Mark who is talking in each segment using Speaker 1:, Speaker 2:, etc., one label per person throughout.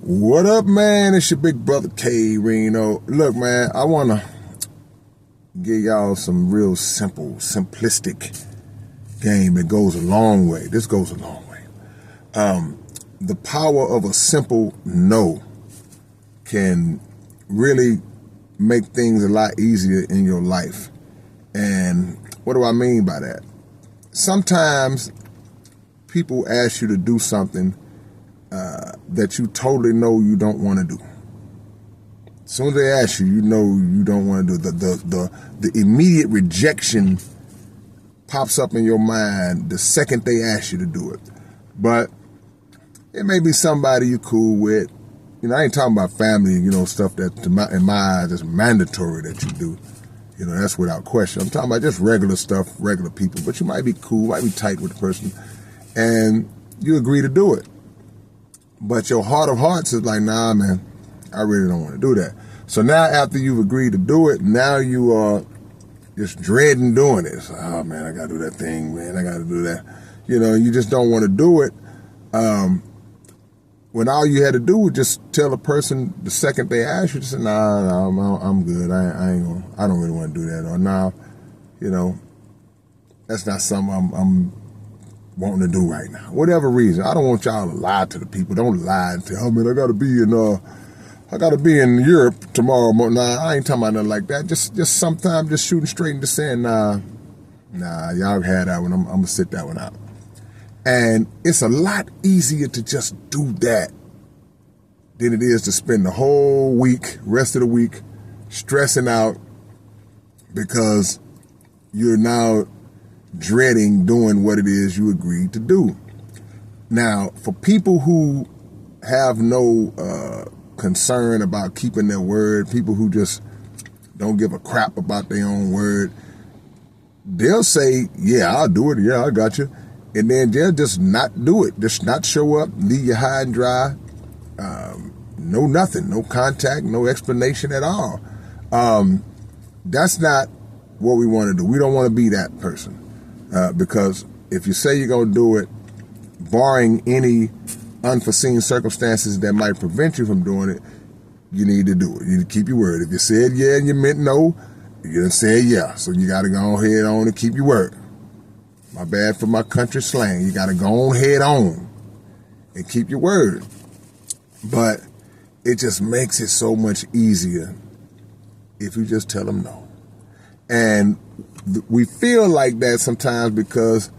Speaker 1: What up, man? It's your big brother K-Rino. Look, man, I want to give y'all some real simple, simplistic game that goes a long way. This goes a long way. The power of a simple no can really make things a lot easier in your life. And what do I mean by that? Sometimes people ask you to do something that you totally know you don't want to do. As soon as they ask you, you know you don't want to do. The immediate rejection pops up in your mind the second they ask you to do it. But it may be somebody you cool with. You know, I ain't talking about family, stuff that in my eyes is mandatory that you do. That's without question. I'm talking about just regular stuff, regular people. But you might be cool, might be tight with the person, and you agree to do it. But your heart of hearts is like, nah, man, I really don't want to do that. So now after you've agreed to do it, now you are just dreading doing it. So, oh, man, I got to do that thing, man. I got to do that. You just don't want to do it. When all you had to do was just tell a person the second they ask you, to say, nah, I'm good. I don't really want to do that. Or nah, that's not something I'm wanting to do right now. Whatever reason. I don't want y'all to lie to the people. Don't lie and say, oh man, I gotta be in Europe tomorrow morning. Nah, I ain't talking about nothing like that. Just sometimes just shooting straight and just saying, nah, y'all had that one. I'm gonna sit that one out. And it's a lot easier to just do that than it is to spend the whole week, rest of the week, stressing out because you're now dreading doing what it is you agreed to do. Now, for people who have no concern about keeping their word, people who just don't give a crap about their own word, they'll say, yeah, I'll do it. Yeah, I got you. And then they'll just not do it. Just not show up, leave you high and dry. No nothing, no contact, no explanation at all. That's not what we want to do. We don't want to be that person. Because if you say you're going to do it, barring any unforeseen circumstances that might prevent you from doing it, you need to do it. You need to keep your word. If you said yeah and you meant no, you're going to say yeah. So you got to go ahead on and keep your word. My bad for my country slang. You got to go ahead on and keep your word. But it just makes it so much easier if you just tell them no. And we feel like that sometimes because,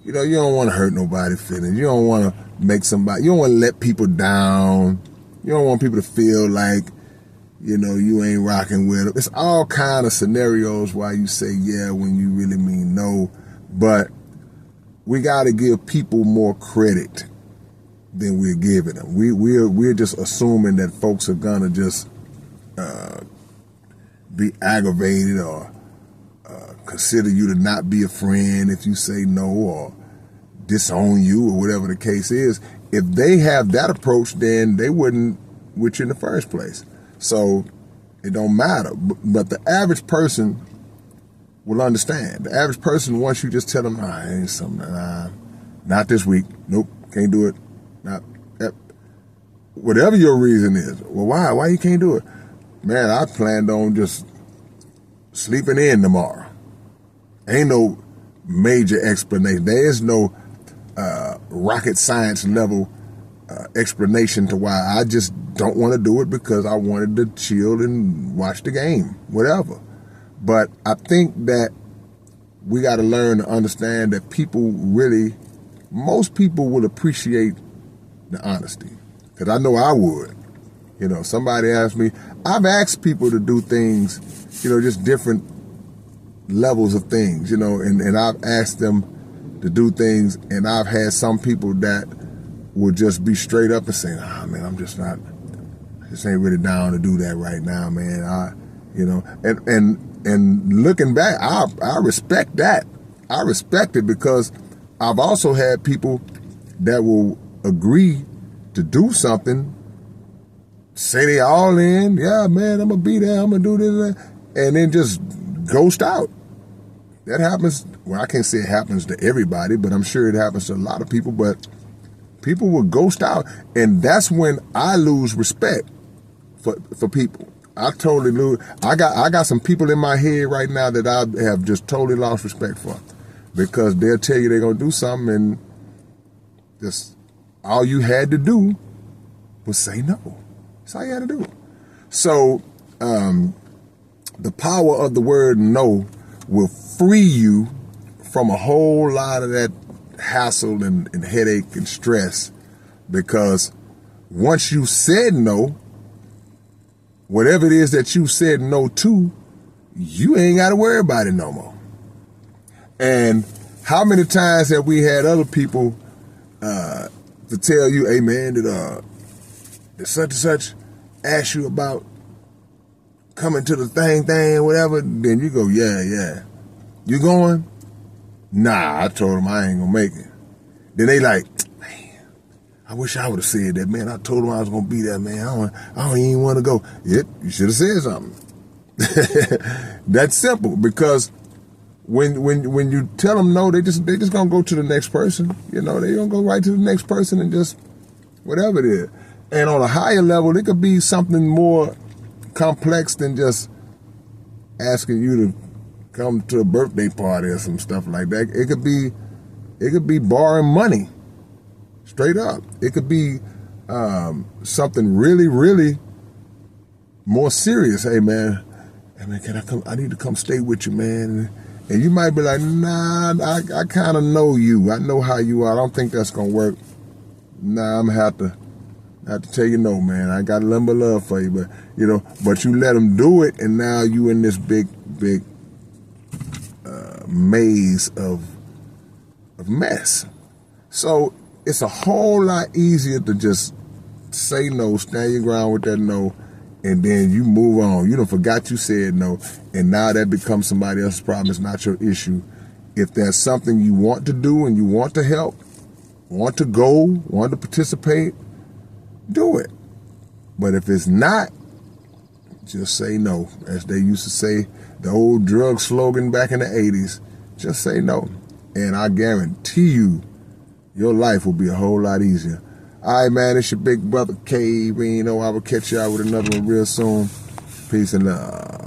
Speaker 1: you don't want to hurt nobody's feelings. You don't want to make somebody, you don't want to let people down. You don't want people to feel like, you ain't rocking with them. It's all kind of scenarios why you say yeah when you really mean no. But we got to give people more credit than we're giving them. We're just assuming that folks are going to just be aggravated or consider you to not be a friend if you say no, or disown you, or whatever the case is. If they have that approach, then they wouldn't with you in the first place. So it don't matter. But the average person will understand. The average person, once you just tell them, ain't something, not this week. Nope, can't do it. Not that. Whatever your reason is. Well, why? Why you can't do it? Man, I planned on just sleeping in tomorrow. Ain't no major explanation. There is no rocket science level explanation to why I just don't want to do it, because I wanted to chill and watch the game, whatever. But I think that we got to learn to understand that most people will appreciate the honesty. Because I know I would. Somebody asked me, I've asked people to do things, just different levels of things, and I've asked them to do things, and I've had some people that would just be straight up and say, man, I just ain't really down to do that right now, man. And looking back, I respect that. I respect it, because I've also had people that will agree to do something, say they all in, yeah, man, I'm going to be there, I'm going to do this, and then just ghost out. That happens. Well, I can't say it happens to everybody, but I'm sure it happens to a lot of people. But People will ghost out, and that's when I lose respect for people. I totally lose. I got some people in my head right now that I have just totally lost respect for, because they'll tell you they're gonna do something, and just all you had to do was say no. That's all you had to do. So the power of the word no will free you from a whole lot of that hassle and headache and stress, because once you said no, whatever it is that you said no to, you ain't got to worry about it no more. And how many times have we had other people to tell you, hey man, did such and such ask you about coming to the thing, whatever? Then you go, yeah. You going? Nah, I told them I ain't gonna make it. Then they like, man, I wish I would have said that, man. I told them I was gonna be there, man. I don't even want to go. Yep, you should have said something. That's simple, because when you tell them no, they just gonna go to the next person. You know, they gonna go right to the next person and just whatever it is. And on a higher level, it could be something more complex than just asking you to come to a birthday party or some stuff like that. It could be borrowing money, straight up. It could be something really, really more serious. Hey man, can I come? I need to come stay with you, man. And you might be like, nah, I kind of know you. I know how you are. I don't think that's gonna work. Nah, I'm gonna have to tell you no, man. I got a little bit of love for you, but you let them do it, and now you in this big maze of mess. So it's a whole lot easier to just say no, stand your ground with that no, and then you move on. You don't forgot you said no, and now that becomes somebody else's problem. It's not your issue. If there's something you want to do and you want to help, want to go, want to participate, do it. But if it's not, just say no. As they used to say, the old drug slogan back in the 80s, just say no. And I guarantee you, your life will be a whole lot easier. All right, man, it's your big brother K-Rino. I will catch y'all with another one real soon. Peace and love.